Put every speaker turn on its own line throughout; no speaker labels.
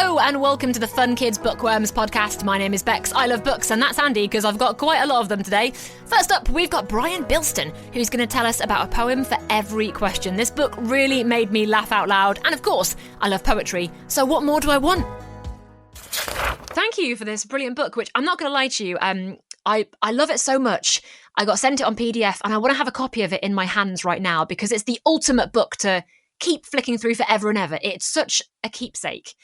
Hello and welcome to the Fun Kids Bookworms podcast. My name is Bex. I love books, and that's Andy because I've got quite a lot of them today. First up, we've got Brian Bilston, who's going to tell us about a poem for every question. This book really made me laugh out loud, and of course, I love poetry, so what more do I want? Thank you for this brilliant book, which I'm not going to lie to you, I love it so much. I got sent it on PDF, and I want to have a copy of it in my hands right now because it's the ultimate book to keep flicking through forever and ever. It's such a keepsake.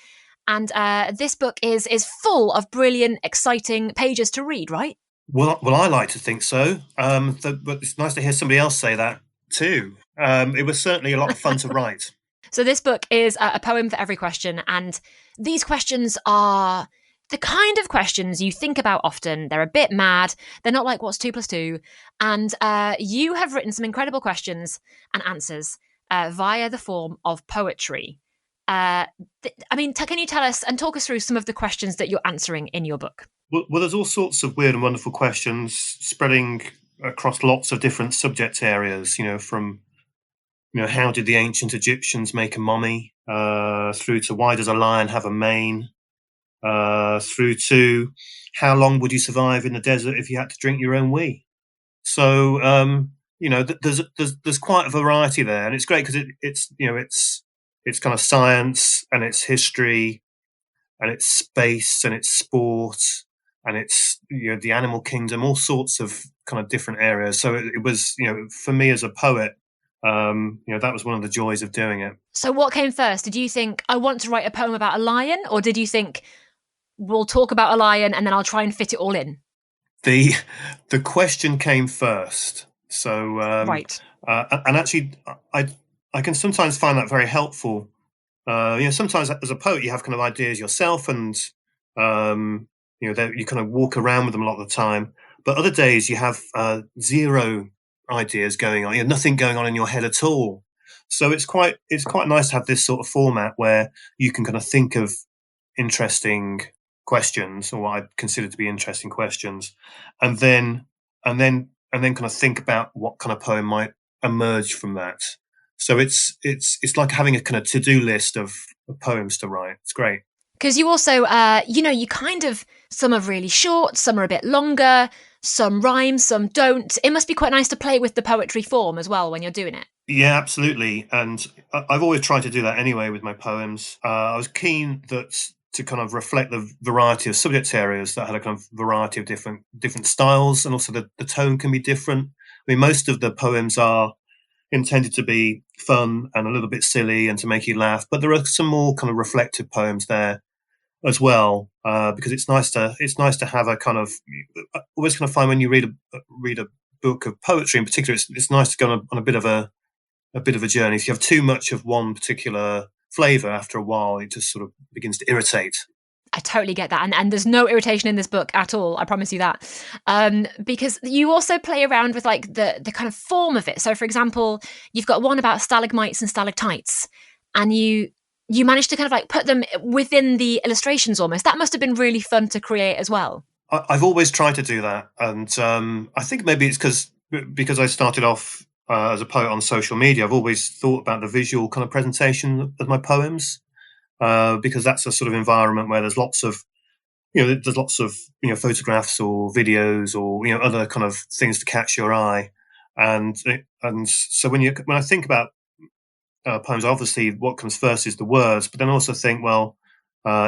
And this book is full of brilliant, exciting pages to read, right?
Well, I like to think so. But it's nice to hear somebody else say that too. It was certainly a lot of fun to write.
So this book is a poem for every question. And these questions are the kind of questions you think about often. They're a bit mad. They're not like, what's 2 + 2? And you have written some incredible questions and answers via the form of poetry. Can you tell us and talk us through some of the questions that you're answering in your book?
Well, there's all sorts of weird and wonderful questions spreading across lots of different subject areas, from, how did the ancient Egyptians make a mummy, through to why does a lion have a mane, through to how long would you survive in the desert if you had to drink your own wee? So, there's quite a variety there, and it's great because it's kind of science and it's history and it's space and it's sport and it's the animal kingdom, all sorts of kind of different areas. So it was for me as a poet, that was one of the joys of doing it.
So what came first? Did you think I want to write a poem about a lion, or did you think we'll talk about a lion and then I'll try and fit it all in?
The question came first. So
right.
And actually I can sometimes find that very helpful. Sometimes as a poet, you have kind of ideas yourself, and you kind of walk around with them a lot of the time. But other days, you have zero ideas going on. Nothing going on in your head at all. So it's quite nice to have this sort of format where you can kind of think of interesting questions, or what I consider to be interesting questions, and then kind of think about what kind of poem might emerge from that. So it's like having a kind of to-do list of poems to write. It's great.
Because you also, you kind of, some are really short, some are a bit longer, some rhyme, some don't. It must be quite nice to play with the poetry form as well when you're doing it.
Yeah, absolutely. And I've always tried to do that anyway with my poems. I was keen to kind of reflect the variety of subject areas that had a kind of variety of different styles, and also the tone can be different. I mean, most of the poems are intended to be fun and a little bit silly and to make you laugh, but there are some more kind of reflective poems there as well, because it's nice to have a kind of, I always kind of find when you read a book of poetry in particular, it's nice to go on a bit of a journey. If you have too much of one particular flavour, after a while it just sort of begins to irritate.
I totally get that. And there's no irritation in this book at all. I promise you that. Because you also play around with like the kind of form of it. So for example, you've got one about stalagmites and stalactites, and you managed to kind of like put them within the illustrations almost. That must have been really fun to create as well.
I've always tried to do that. And I think maybe it's because I started off as a poet on social media. I've always thought about the visual kind of presentation of my poems. Because that's a sort of environment where there's lots of photographs or videos or other kind of things to catch your eye, and so when I think about poems, obviously what comes first is the words, but then I also think, well,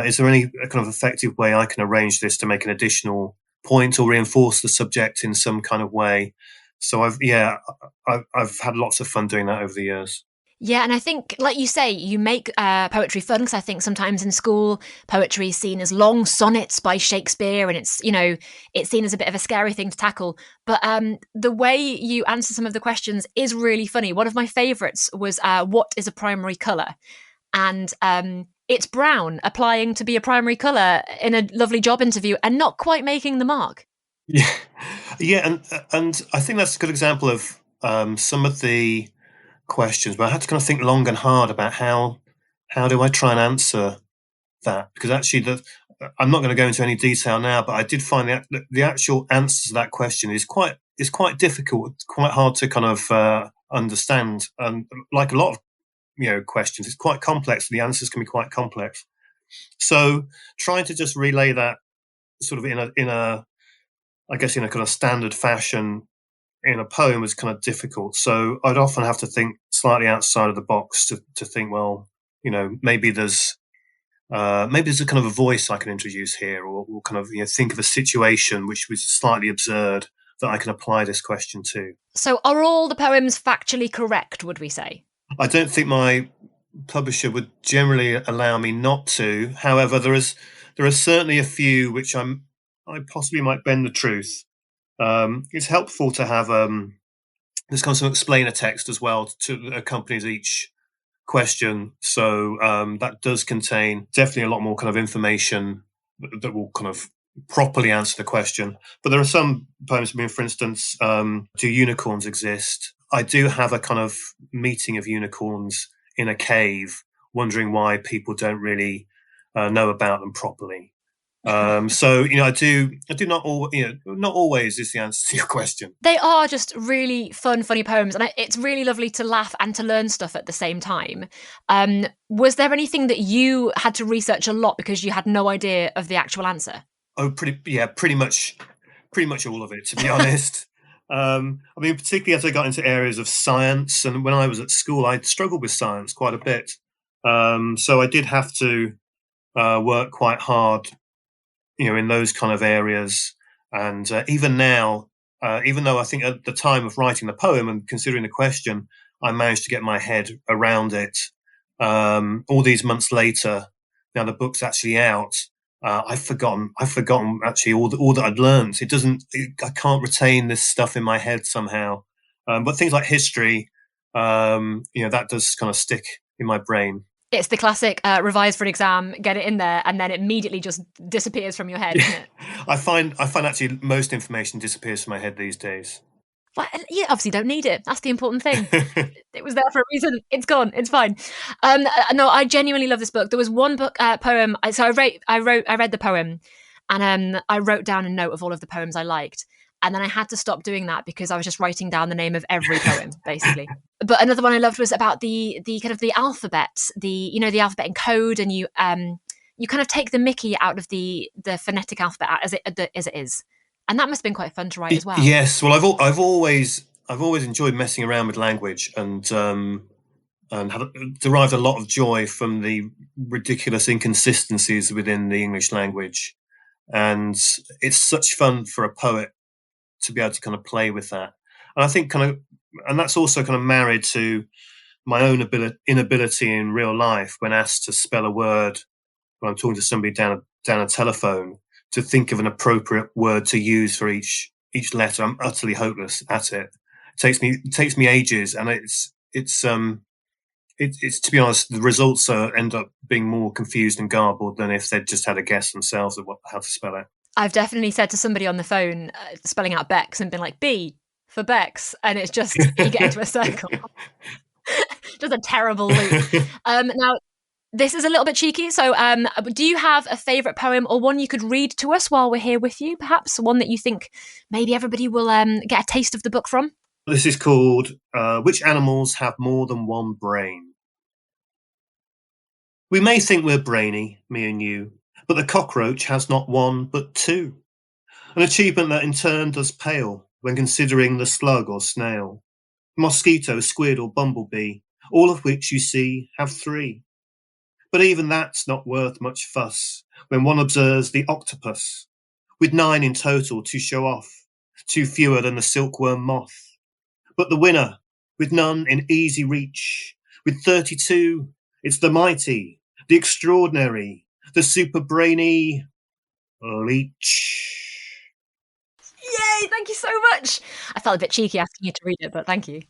is there any kind of effective way I can arrange this to make an additional point or reinforce the subject in some kind of way? So I've had lots of fun doing that over the years.
Yeah, and I think, like you say, you make poetry fun, because I think sometimes in school, poetry is seen as long sonnets by Shakespeare, and it's seen as a bit of a scary thing to tackle. But the way you answer some of the questions is really funny. One of my favourites was, what is a primary colour? And it's brown, applying to be a primary colour in a lovely job interview and not quite making the mark.
Yeah, and I think that's a good example of some of the questions, but I had to kind of think long and hard about how do I try and answer that, because actually I'm not going to go into any detail now, but I did find the actual answer to that question is quite difficult, quite hard to kind of understand, and like a lot of questions, it's quite complex. The answers can be quite complex. So trying to just relay that sort of in a I guess in a kind of standard fashion in a poem was kind of difficult. So I'd often have to think slightly outside of the box to think, well, maybe there's a kind of a voice I can introduce here, or kind of think of a situation which was slightly absurd that I can apply this question to.
So are all the poems factually correct, would we say?
I don't think my publisher would generally allow me not to. However, there are certainly a few which I possibly might bend the truth. It's helpful to have this kind of explainer text as well to accompanies each question. So that does contain definitely a lot more kind of information that will kind of properly answer the question. But there are some poems, for instance, do unicorns exist? I do have a kind of meeting of unicorns in a cave, wondering why people don't really know about them properly. So I do not always is the answer to your question.
They are just really fun, funny poems, and it's really lovely to laugh and to learn stuff at the same time. Was there anything that you had to research a lot because you had no idea of the actual answer?
Oh, pretty much all of it, to be honest. Particularly as I got into areas of science, and when I was at school, I struggled with science quite a bit. So I did have to work quite hard, in those kind of areas. And even now, even though I think at the time of writing the poem and considering the question, I managed to get my head around it. All these months later, now the book's actually out, I've forgotten actually all that I'd learned. I can't retain this stuff in my head somehow. But things like history, that does kind of stick in my brain.
It's the classic revise for an exam, get it in there, and then it immediately just disappears from your head, isn't it?
I find actually most information disappears from my head these days.
Well, you obviously don't need it. That's the important thing. It was there for a reason. It's gone. It's fine. No, I genuinely love this book. There was one poem. So I read the poem, and I wrote down a note of all of the poems I liked. And then I had to stop doing that because I was just writing down the name of every poem, basically. But another one I loved was about the kind of the alphabet, the alphabet in code, and you kind of take the mickey out of the phonetic alphabet as it is, and that must have been quite fun to write as well.
Yes, well, I've always enjoyed messing around with language, and derived a lot of joy from the ridiculous inconsistencies within the English language, and it's such fun for a poet to be able to kind of play with that. And I think and that's also kind of married to my own inability in real life when asked to spell a word when I'm talking to somebody down a telephone, to think of an appropriate word to use for each letter. I'm utterly hopeless at it. It takes me ages, and it's to be honest, the results end up being more confused and garbled than if they'd just had a guess themselves at how to spell it.
I've definitely said to somebody on the phone, spelling out Bex, and been like, B for Bex, and it's just, you get into a circle. Just a terrible loop. Now, this is a little bit cheeky, so do you have a favourite poem or one you could read to us while we're here with you, perhaps? One that you think maybe everybody will get a taste of the book from?
This is called Which Animals Have More Than One Brain? We may think we're brainy, me and you, but the cockroach has not one but two. An achievement that in turn does pale when considering the slug or snail, mosquito, squid or bumblebee, all of which you see have three. But even that's not worth much fuss when one observes the octopus, with 9 in total to show off, 2 fewer than the silkworm moth. But the winner, with none in easy reach, with 32, it's the mighty, the extraordinary, the super brainy leech.
Yay, thank you so much. I felt a bit cheeky asking you to read it, but thank you.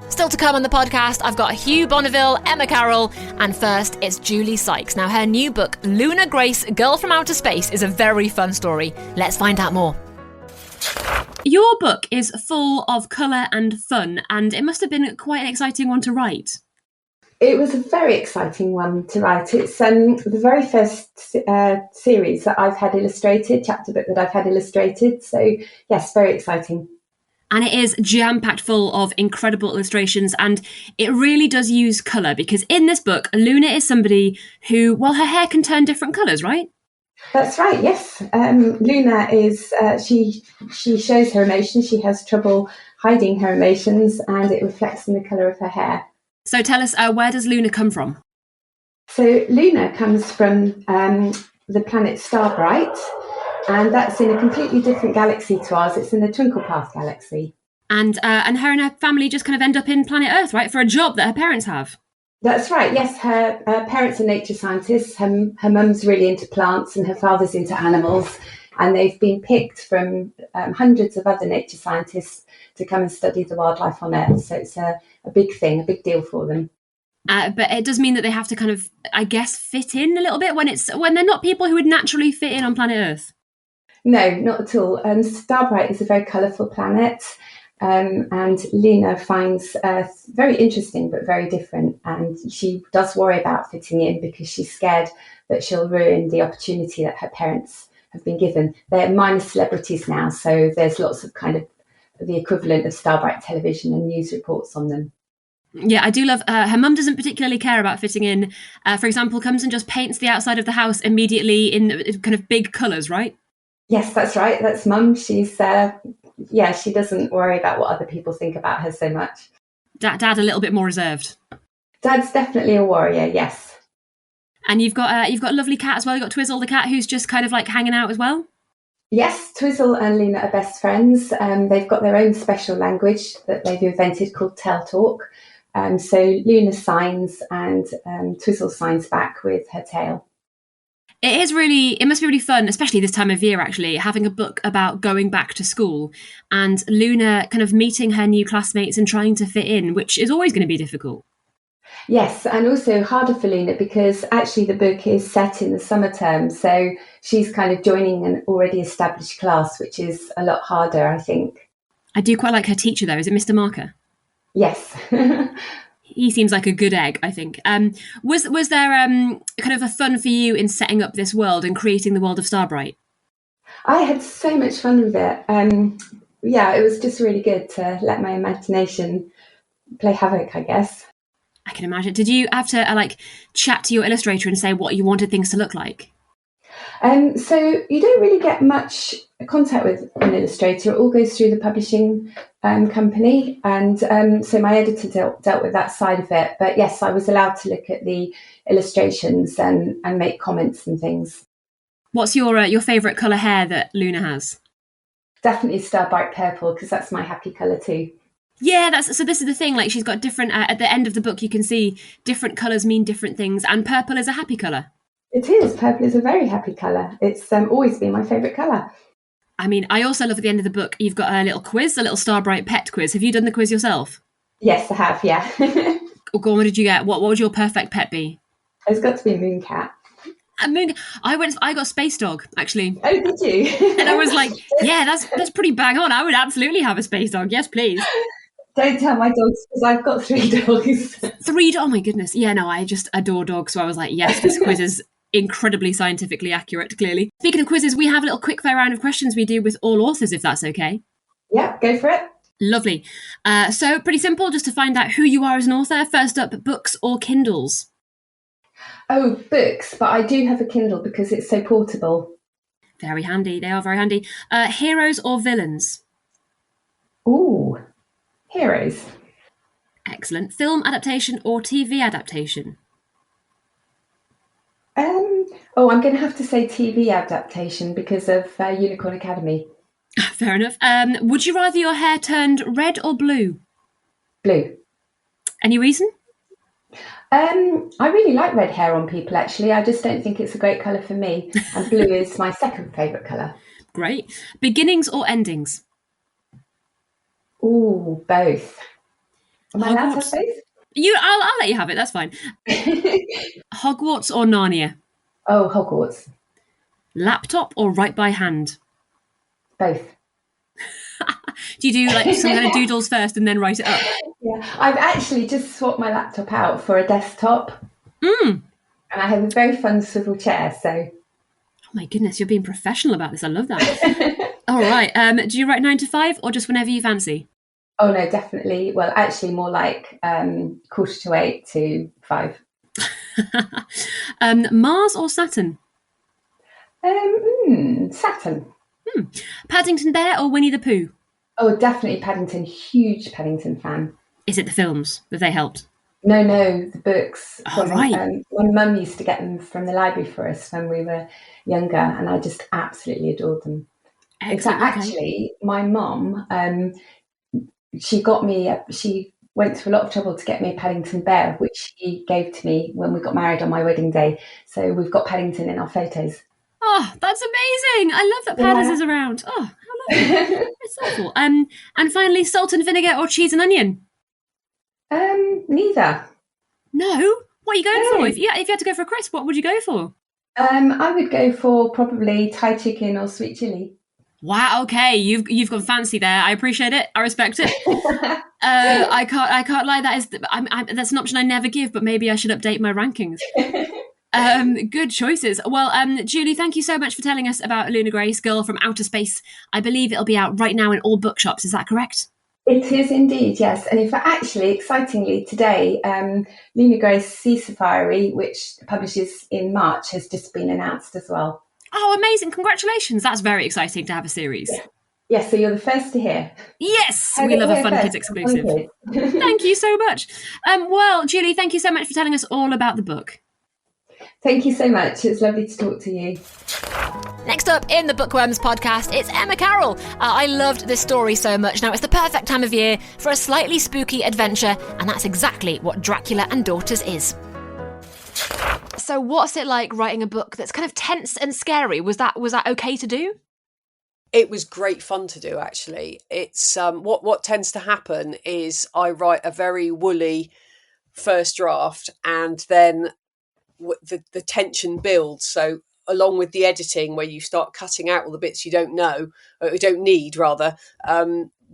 Still to come on the podcast, I've got Hugh Bonneville, Emma Carroll, and first it's Julie Sykes. Now, her new book, Lunar Grace, Girl from Outer Space, is a very fun story. Let's find out more. Your book is full of colour and fun, and it must have been quite an exciting one to write.
It was a very exciting one to write. It's the very first series that I've had illustrated, chapter book that I've had illustrated. So, yes, very exciting.
And it is jam-packed full of incredible illustrations, and it really does use colour, because in this book, Luna is somebody who, well, her hair can turn different colours, right?
That's right, yes. Luna is, she shows her emotions. She has trouble hiding her emotions, and it reflects in the colour of her hair.
So tell us, where does Luna come from?
So Luna comes from the planet Starbright, and that's in a completely different galaxy to ours. It's in the Twinkle Path galaxy.
And her and her family just kind of end up in planet Earth, right, for a job that her parents have.
That's right, yes. Her parents are nature scientists. Her mum's really into plants and her father's into animals. And they've been picked from hundreds of other nature scientists to come and study the wildlife on Earth. So it's a big thing, a big deal for them.
But it does mean that they have to kind of, I guess, fit in a little bit when they're not people who would naturally fit in on planet Earth.
No, not at all. Starbright is a very colourful planet, and Luna finds Earth very interesting but very different. And she does worry about fitting in because she's scared that she'll ruin the opportunity that her parents have been given. They're minor celebrities now, so there's lots of kind of the equivalent of Starbright television and news reports on them.
Yeah, I do love her mum doesn't particularly care about fitting in. For example, comes and just paints the outside of the house immediately in kind of big colours, right?
Yes, that's right. That's Mum. She's, she doesn't worry about what other people think about her so much.
Dad a little bit more reserved.
Dad's definitely a warrior, yes.
And you've got a lovely cat as well. You've got Twizzle the cat, who's just kind of like hanging out as well.
Yes, Twizzle and Luna are best friends. They've got their own special language that they've invented called Tell Talk. So Luna signs and Twizzle signs back with her tail.
It must be really fun, especially this time of year, actually, having a book about going back to school and Luna kind of meeting her new classmates and trying to fit in, which is always going to be difficult.
Yes, and also harder for Luna because actually the book is set in the summer term. So she's kind of joining an already established class, which is a lot harder, I think.
I do quite like her teacher, though. Is it Mr. Marker?
Yes.
He seems like a good egg, I think. Was there kind of a fun for you in setting up this world and creating the world of Starbright?
I had so much fun with it. It was just really good to let my imagination play havoc, I guess.
I can imagine. Did you have to chat to your illustrator and say what you wanted things to look like?
So you don't really get much contact with an illustrator. It all goes through the publishing company, and so my editor dealt with that side of it. But yes, I was allowed to look at the illustrations and make comments and things.
What's your favourite colour hair that Luna has?
Definitely Starbright purple, because that's my happy colour too.
Yeah, so this is the thing, she's got different, at the end of the book you can see different colours mean different things, and purple is a happy colour.
It is. Purple is a very happy colour. It's always been my favourite colour.
I mean, I also love at the end of the book, you've got a little quiz, a little Starbright pet quiz. Have you done the quiz yourself?
Yes, I have, yeah.
Oh, go on, what did you get? What would your perfect pet be?
It's got to be a mooncat.
I got space dog, actually.
Oh, did you?
And I was like, yeah, that's pretty bang on. I would absolutely have a space dog. Yes, please.
Don't tell my dogs, because I've got 3 dogs.
Oh my goodness. Yeah, no, I just adore dogs. So I was like, yes, this quiz is incredibly scientifically accurate, clearly. Speaking of quizzes, we have a little quick fire round of questions we do with all authors, if that's okay.
Yeah, go for it.
Lovely. So pretty simple, just to find out who you are as an author. First up, books or Kindles?
Oh, books, but I do have a Kindle because it's so portable.
Very handy. They are very handy. Heroes or villains?
Ooh, heroes.
Excellent. Film adaptation or TV adaptation?
I'm going to have to say TV adaptation because of Unicorn Academy.
Fair enough. Would you rather your hair turned red or blue?
Blue.
Any reason?
I really like red hair on people, actually. I just don't think it's a great colour for me. And blue is my second favourite colour.
Great. Beginnings or endings?
Ooh, both. Am I allowed to have both?
I'll let you have it, that's fine. Hogwarts or Narnia?
Oh, Hogwarts.
Laptop or write by hand?
Both.
Do you do some kind of doodles first and then write it up?
Yeah, I've actually just swapped my laptop out for a desktop. And I have a very fun swivel chair, so...
Oh my goodness, you're being professional about this. I love that. All right. Do you write 9 to 5 or just whenever you fancy?
Oh no, definitely. Well, actually, more like 7:45 to 5.
Mars or Saturn?
Saturn.
Paddington Bear or Winnie the Pooh?
Oh, definitely Paddington. Huge Paddington fan.
Is it the films that they helped?
No, the books.
Oh, right.
My mum used to get them from the library for us when we were younger, and I just absolutely adored them.
Excellent.
In fact, actually, my mum, she got me. She went to a lot of trouble to get me a Paddington Bear, which she gave to me when we got married on my wedding day. So we've got Paddington in our photos.
Oh, that's amazing! I love that Padders is around. Oh, how lovely! It's awful. And finally, salt and vinegar or cheese and onion?
Neither.
No. What are you going for? If you had to go for a crisp, what would you go for?
I would go for probably Thai chicken or sweet chili.
Wow. Okay, you've gone fancy there. I appreciate it. I respect it. I can't lie. That's an option I never give, but maybe I should update my rankings. Good choices. Well, Julie, thank you so much for telling us about Luna Grace, Girl from Outer Space. I believe it'll be out right now in all bookshops. Is that correct?
It is indeed, yes. And in fact, actually, excitingly, today, Luna Grace Sea Safari, which publishes in March, has just been announced as well.
Oh, amazing. Congratulations. That's very exciting to have a series.
Yes, so you're the first to hear.
Yes, we love a Fun Kids exclusive. Thank you so much. Well, Julie, thank you so much for telling us all about the book.
Thank you so much. It's lovely to talk to you.
Next up in the Bookworms podcast, it's Emma Carroll. I loved this story so much. Now, it's the perfect time of year for a slightly spooky adventure, and that's exactly what Dracula and Daughters is. So what's it like writing a book that's kind of tense and scary? Was that okay to do?
It was great fun to do, actually. It's what tends to happen is I write a very woolly first draft, and then the tension builds. So along with the editing, where you start cutting out all the bits you don't know, or you don't need, rather,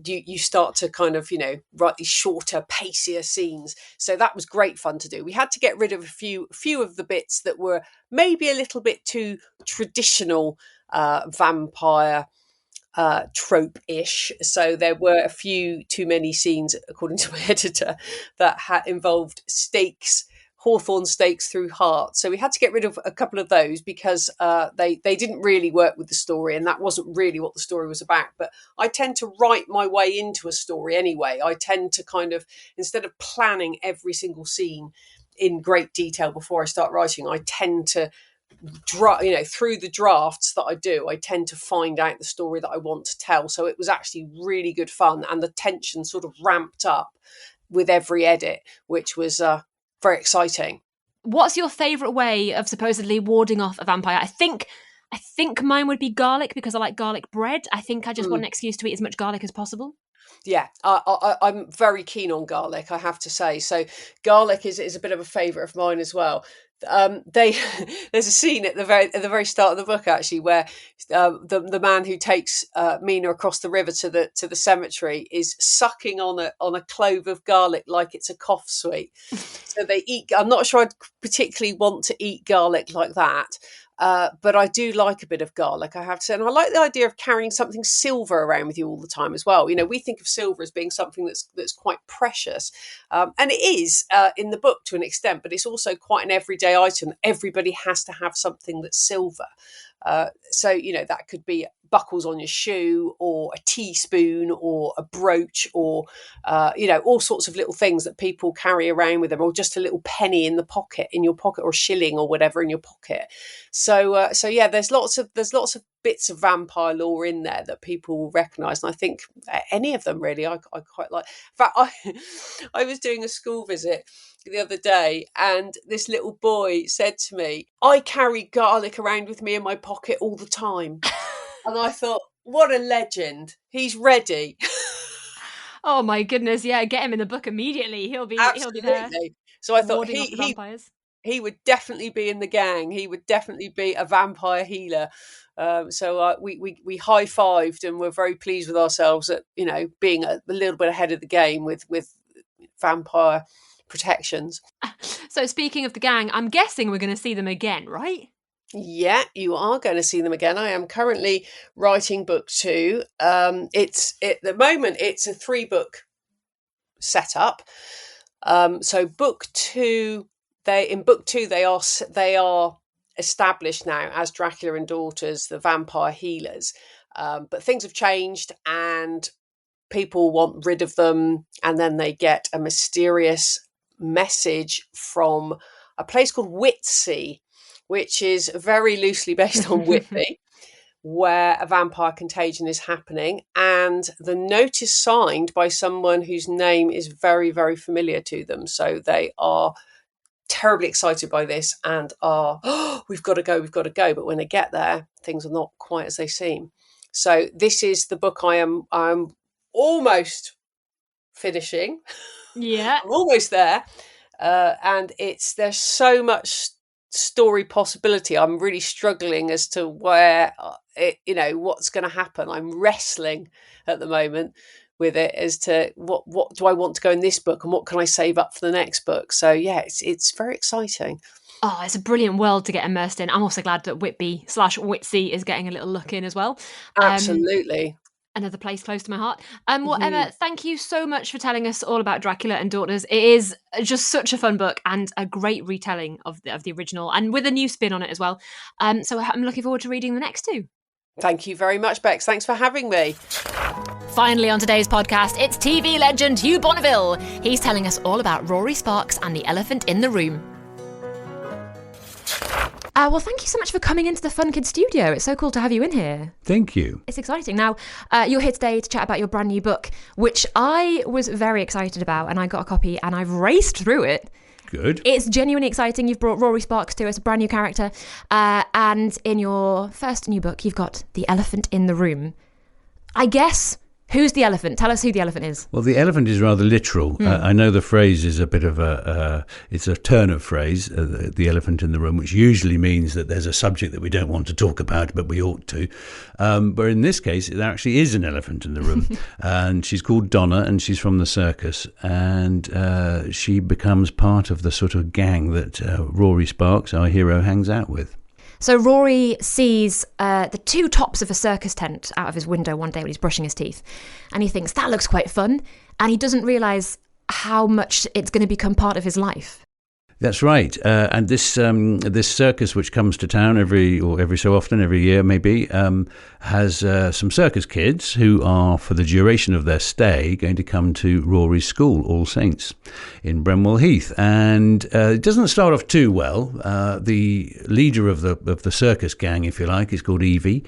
you start to kind of, write these shorter, pacier scenes. So that was great fun to do. We had to get rid of a few of the bits that were maybe a little bit too traditional vampire trope-ish. So there were a few too many scenes, according to my editor, that involved stakes, hawthorn stakes through heart. So we had to get rid of a couple of those because they didn't really work with the story, and that wasn't really what the story was about. But I tend to write my way into a story anyway. I tend to kind of, instead of planning every single scene in great detail before I start writing, I tend to through the drafts that I do, I tend to find out the story that I want to tell. So it was actually really good fun, and the tension sort of ramped up with every edit, which was very exciting.
What's your favourite way of supposedly warding off a vampire? I think mine would be garlic, because I like garlic bread. I think I just want an excuse to eat as much garlic as possible.
Yeah, I'm very keen on garlic, I have to say. So garlic is a bit of a favourite of mine as well. There's a scene at the very start of the book, actually, where the man who takes Mina across the river to the cemetery is sucking on a clove of garlic like it's a cough sweet. So they eat. I'm not sure I'd particularly want to eat garlic like that. But I do like a bit of garlic, I have to say. And I like the idea of carrying something silver around with you all the time as well. We think of silver as being something that's quite precious. And it is in the book to an extent, but it's also quite an everyday item. Everybody has to have something that's silver. So that could be buckles on your shoe, or a teaspoon, or a brooch, or all sorts of little things that people carry around with them, or just a little penny in your pocket, or a shilling or whatever in your pocket. So yeah, there's lots of bits of vampire lore in there that people will recognise, and I think any of them really I quite like. In fact, I was doing a school visit the other day, and this little boy said to me, "I carry garlic around with me in my pocket all the time." And I thought, what a legend. He's ready.
Oh my goodness, yeah, get him in the book immediately. He'll be there.
So I thought he would definitely be in the gang. He would definitely be a vampire healer. So we high-fived, and we're very pleased with ourselves at being a little bit ahead of the game with vampire protections.
So speaking of the gang, I'm guessing we're going to see them again, right?
Yeah, you are going to see them again. I am currently writing book 2. At the moment it's a 3-book setup. So book 2, they are established now as Dracula and Daughters, the vampire healers. But things have changed and people want rid of them, and then they get a mysterious message from a place called Whitsey, which is very loosely based on Whitby, where a vampire contagion is happening. And the note is signed by someone whose name is very, very familiar to them. So they are terribly excited by this and are, oh, we've got to go. But when they get there, things are not quite as they seem. So this is the book I'm almost finishing.
Yeah.
I'm almost there. And there's so much story possibility. I'm really struggling as to where what's going to happen. I'm wrestling at the moment with it as to what do I want to go in this book and what can I save up for the next book. So yeah, it's very exciting.
Oh, it's a brilliant world to get immersed in. I'm also glad that Whitby/Whitsey is getting a little look in as well.
Absolutely.
Another place close to my heart. Emma, thank you so much for telling us all about Dracula and Daughters. It is just such a fun book and a great retelling of the original, and with a new spin on it as well. So I'm looking forward to reading the next 2.
Thank you very much, Bex. Thanks for having me.
Finally on today's podcast, it's TV legend Hugh Bonneville. He's telling us all about Rory Sparkes and the Elephant in the Room. Well, thank you so much for coming into the Fun Kids studio. It's so cool to have you in here.
Thank you.
It's exciting. Now, you're here today to chat about your brand new book, which I was very excited about, and I got a copy and I've raced through it.
Good.
It's genuinely exciting. You've brought Rory Sparkes to us, a brand new character. And in your first new book, you've got The Elephant in the Room. I guess... Who's the elephant? Tell us who the elephant is.
Well, the elephant is rather literal. I know the phrase is a bit of it's a turn of phrase, the elephant in the room, which usually means that there's a subject that we don't want to talk about, but we ought to. But in this case, there actually is an elephant in the room. And she's called Donna, and she's from the circus. And she becomes part of the sort of gang that Rory Sparkes, our hero, hangs out with.
So Rory sees the 2 tops of a circus tent out of his window one day when he's brushing his teeth. And he thinks, that looks quite fun. And he doesn't realise how much it's going to become part of his life.
That's right, and this circus, which comes to town every so often, every year maybe, has some circus kids who are, for the duration of their stay, going to come to Rory's school, All Saints, in Bramwell Heath. And it doesn't start off too well. The leader of the circus gang, if you like, is called Evie,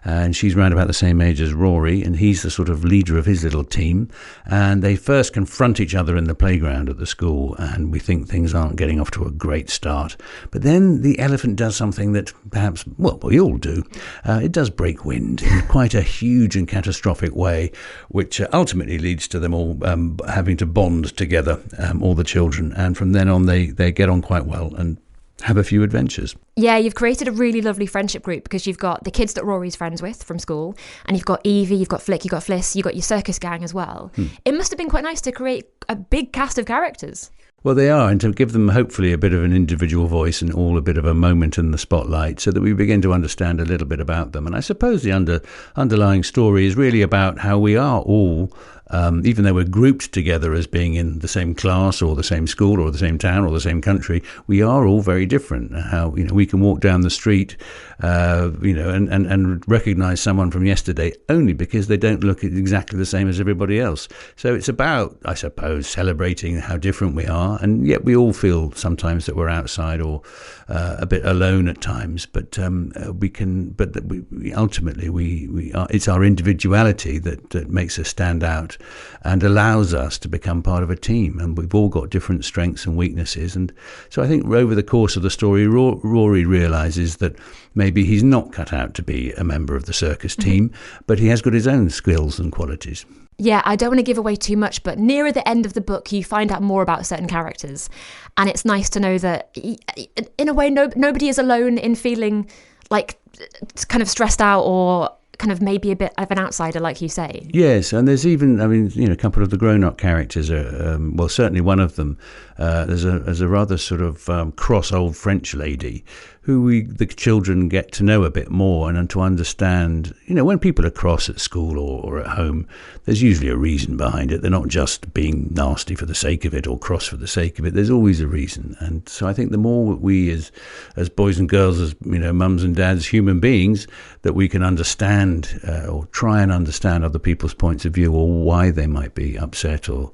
and she's around about the same age as Rory, and he's the sort of leader of his little team. And they first confront each other in the playground at the school, and we think things aren't getting off to a great start. But then the elephant does something that perhaps, well, we all do. It does break wind in quite a huge and catastrophic way, which ultimately leads to them all having to bond together, all the children. And from then on, they get on quite well and have a few adventures.
Yeah, you've created a really lovely friendship group because you've got the kids that Rory's friends with from school, and you've got Evie, you've got Flick, you've got Fliss, you've got your circus gang as well. It must have been quite nice to create a big cast of characters.
Well, they are, and to give them hopefully a bit of an individual voice and all a bit of a moment in the spotlight so that we begin to understand a little bit about them. And I suppose the underlying story is really about how we are all, even though we're grouped together as being in the same class or the same school or the same town or the same country, we are all very different. How, we can walk down the street, and recognise someone from yesterday only because they don't look exactly the same as everybody else. So it's about, I suppose, celebrating how different we are, and yet we all feel sometimes that we're outside or a bit alone at times. But ultimately we are. It's our individuality that makes us stand out and allows us to become part of a team. And we've all got different strengths and weaknesses. And so I think over the course of the story, Rory realises that maybe he's not cut out to be a member of the circus team, but he has got his own skills and qualities.
Yeah, I don't want to give away too much, but nearer the end of the book, you find out more about certain characters. And it's nice to know that, in a way, nobody is alone in feeling like kind of stressed out or kind of maybe a bit of an outsider, like you say.
Yes, and there's even, a couple of the grown-up characters are, certainly one of them. There's a rather sort of cross old French lady the children get to know a bit more, and to understand, when people are cross at school or at home, there's usually a reason behind it. They're not just being nasty for the sake of it or cross for the sake of it. There's always a reason. And so I think the more we as boys and girls, as mums and dads, human beings, that we can understand or try and understand other people's points of view or why they might be upset or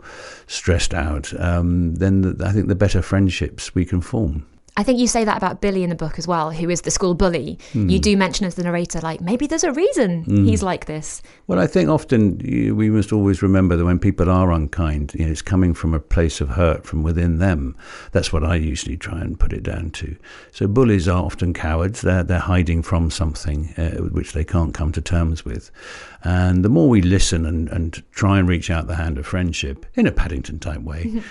stressed out, then I think the better friendships we can form.
I think you say that about Billy in the book as well, who is the school bully. You do mention as the narrator, like, maybe there's a reason he's like this.
Well, I think often we must always remember that when people are unkind, it's coming from a place of hurt from within them. That's what I usually try and put it down to. So bullies are often cowards. They're hiding from something which they can't come to terms with. And the more we listen and try and reach out the hand of friendship in a Paddington type way,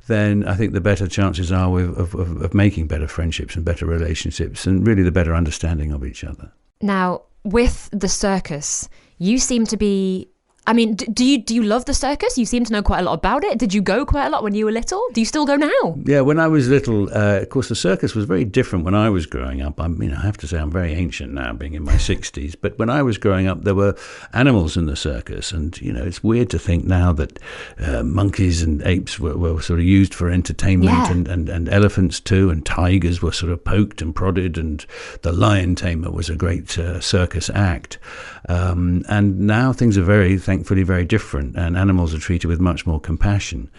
then I think the better chances are of making better friendships and better relationships, and really the better understanding of each other.
Now, with the circus, you seem to be... I mean, do you love the circus? You seem to know quite a lot about it. Did you go quite a lot when you were little? Do you still go now?
Yeah, when I was little, of course, the circus was very different when I was growing up. I have to say I'm very ancient now, being in my 60s. But when I was growing up, there were animals in the circus. And, it's weird to think now that monkeys and apes were sort of used for entertainment, and elephants too, and tigers were sort of poked and prodded, and the lion tamer was a great circus act. And now things are thankfully very different, and animals are treated with much more compassion.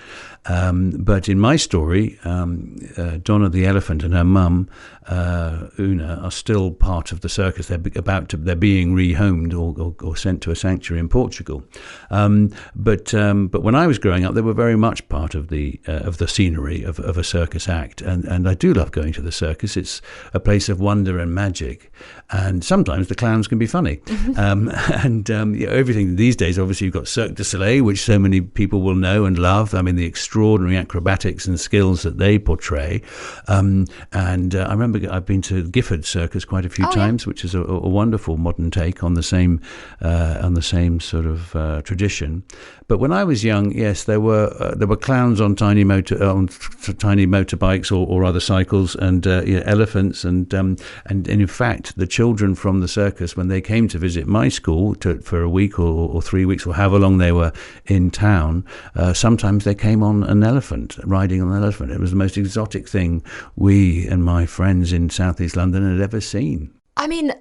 But in my story, Donna the elephant and her mum, Una, are still part of the circus. They're being rehomed or sent to a sanctuary in Portugal. But when I was growing up, they were very much part of the scenery of a circus act. And I do love going to the circus. It's a place of wonder and magic. And sometimes the clowns can be funny. Everything these days, obviously, you've got Cirque du Soleil, which so many people will know and love. I mean, the extraordinary acrobatics and skills that they portray. And I remember I've been to Gifford Circus quite a few times, which is a wonderful modern take on the same sort of tradition. But when I was young, yes, there were clowns on tiny motorbikes or other cycles, and elephants, and in fact, the children from the circus, when they came to visit my school for a week or 3 weeks or however long they were in town, sometimes they came on an elephant, riding on an elephant. It was the most exotic thing we and my friends in Southeast London had ever seen.
I mean,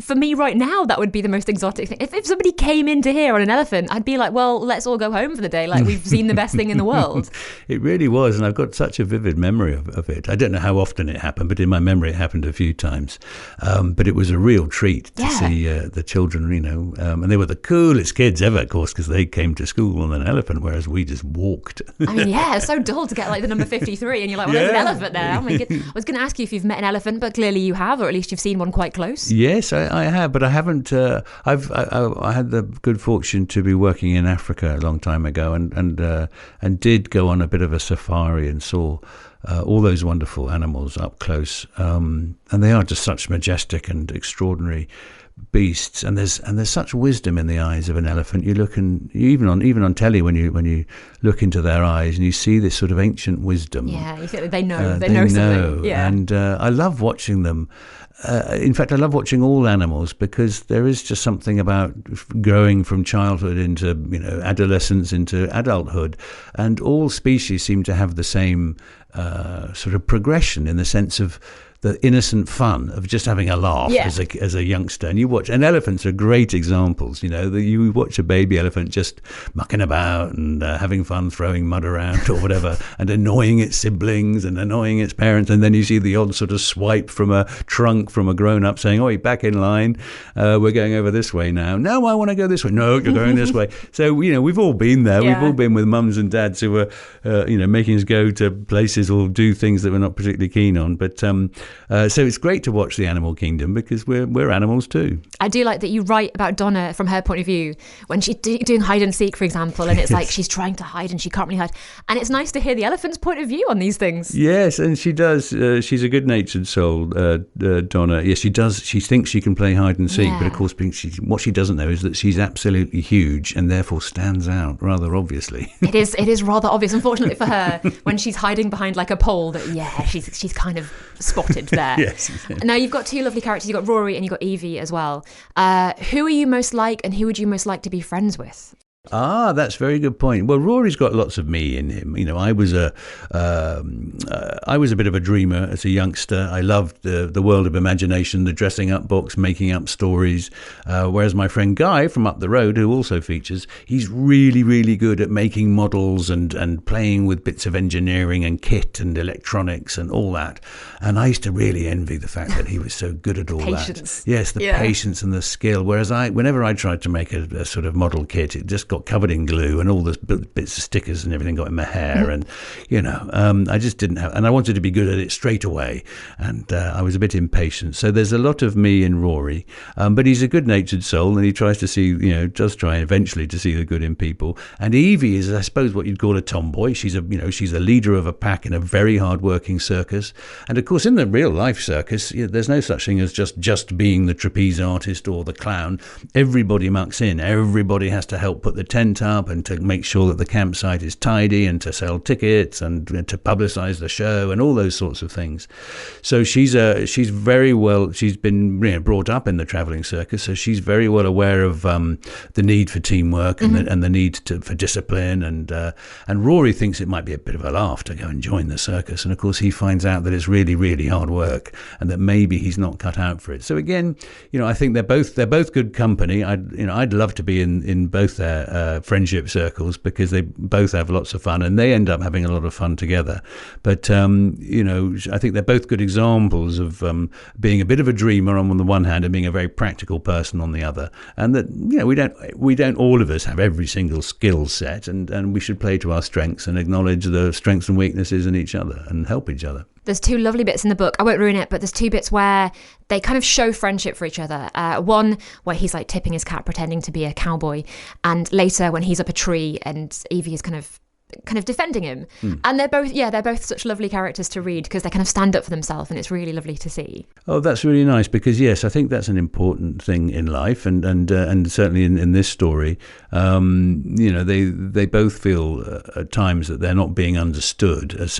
for me right now, that would be the most exotic thing. If somebody came into here on an elephant, I'd be like, well, let's all go home for the day. Like, we've seen the best thing in the world.
It really was. And I've got such a vivid memory of it. I don't know how often it happened, but in my memory, it happened a few times. But it was a real treat to see the children, and they were the coolest kids ever, of course, because they came to school on an elephant, whereas we just walked.
I mean, it's so dull to get like the number 53 and you're like, well, there's an elephant there. Oh my God. I was going to ask you if you've met an elephant, but clearly you have, or at least you've seen one quite close.
Yes, I have, but I haven't. I had the good fortune to be working in Africa a long time ago, and did go on a bit of a safari and saw all those wonderful animals up close, and they are just such majestic and extraordinary beasts, and there's such wisdom in the eyes of an elephant. You look, and even on telly, when you look into their eyes and you see this sort of ancient wisdom.
Yeah, you feel like they know something. Yeah.
And I love watching them. In fact, I love watching all animals, because there is just something about growing from childhood into adolescence into adulthood, and all species seem to have the same sort of progression, in the sense of the innocent fun of just having a laugh as a youngster. And elephants are great examples. You watch a baby elephant just mucking about and having fun, throwing mud around or whatever, and annoying its siblings and annoying its parents. And then you see the odd sort of swipe from a trunk from a grown-up saying, "Oi, back in line. We're going over this way now. No, I want to go this way. No, you're going this way." So, we've all been there. Yeah. We've all been with mums and dads who were, making us go to places or do things that we're not particularly keen on. But so it's great to watch the animal kingdom, because we're animals too.
I do like that you write about Donna from her point of view, when she's doing hide and seek, for example, and it's like she's trying to hide and she can't really hide. And it's nice to hear the elephant's point of view on these things.
Yes, and she does. She's a good-natured soul, Donna. Yes, she does. She thinks she can play hide and seek, but of course, what she doesn't know is that she's absolutely huge and therefore stands out rather obviously.
It is rather obvious, unfortunately for her, when she's hiding behind like a pole, that she's kind of spotted there.
Yes.
Now, you've got two lovely characters. You've got Rory and you've got Evie as well. Who are you most like, and who would you most like to be friends with?
That's a very good point. Well, Rory's got lots of me in him. I was a bit of a dreamer as a youngster. I loved the world of imagination, the dressing up books, making up stories. Whereas my friend Guy from up the road, who also features, he's really, really good at making models and playing with bits of engineering and kit and electronics and all that. And I used to really envy the fact that he was so good at all
Patience.
that. Yes, the patience and the skill. Whereas whenever I tried to make a sort of model kit, it just got covered in glue and all the bits of stickers and everything got in my hair. And, I just didn't have, and I wanted to be good at it straight away. And I was a bit impatient. So there's a lot of me in Rory. But he's a good-natured soul and he tries to see, does try eventually to see the good in people. And Evie is, I suppose, what you'd call a tomboy. She's she's a leader of a pack in a very hard-working circus. And of course, in the real-life circus, there's no such thing as just being the trapeze artist or the clown. Everybody mucks in. Everybody has to help put the tent up and to make sure that the campsite is tidy and to sell tickets and to publicize the show and all those sorts of things. So she's been brought up in the traveling circus, so she's very well aware of the need for teamwork and the need for discipline. And Rory thinks it might be a bit of a laugh to go and join the circus, and of course he finds out that it's really, really hard work and that maybe he's not cut out for it. So again, I think they're both good company. I'd love to be in both their friendship circles because they both have lots of fun and they end up having a lot of fun together. But I think they're both good examples of being a bit of a dreamer on the one hand and being a very practical person on the other. And that we don't all of us have every single skill set, and we should play to our strengths and acknowledge the strengths and weaknesses in each other and help each other.
There's two lovely bits in the book. I won't ruin it, but there's two bits where they kind of show friendship for each other. One where he's like tipping his cat, pretending to be a cowboy, and later when he's up a tree and Evie is kind of defending him. And they're both such lovely characters to read because they kind of stand up for themselves, and it's really lovely to see.
Oh, that's really nice because yes, I think that's an important thing in life, and certainly in this story, they both feel at times that they're not being understood as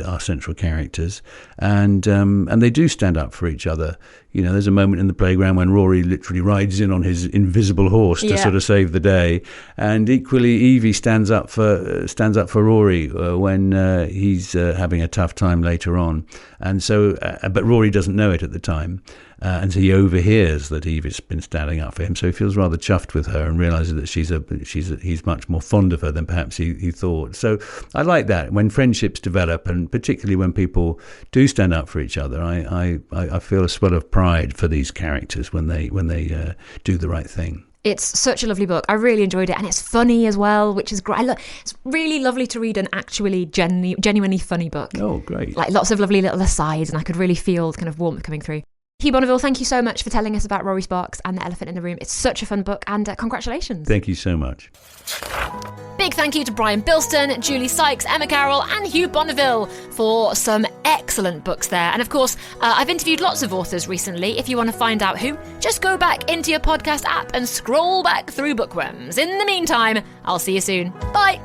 our central characters, and they do stand up for each other. There's a moment in the playground when Rory literally rides in on his invisible horse to sort of save the day, and equally Evie stands up for Rory when he's having a tough time later on. And so, but Rory doesn't know it at the time, and so he overhears that Evie's been standing up for him. So he feels rather chuffed with her and realizes that he's much more fond of her than perhaps he thought. So I like that when friendships develop, and particularly when people do stand up for each other. I feel a swell of pride for these characters when they do the right thing.
It's such a lovely book. I really enjoyed it, and it's funny as well, which is great. It's really lovely to read an actually genuinely funny book.
Oh, great.
Like lots of lovely little asides, and I could really feel the kind of warmth coming through. Hugh Bonneville, thank you so much for telling us about Rory Sparkes and The Elephant in the Room. It's such a fun book, and congratulations.
Thank you so much.
Big thank you to Brian Bilston, Julie Sykes, Emma Carroll and Hugh Bonneville for some excellent books there. And of course, I've interviewed lots of authors recently. If you want to find out who, just go back into your podcast app and scroll back through bookworms. In the meantime, I'll see you soon. Bye.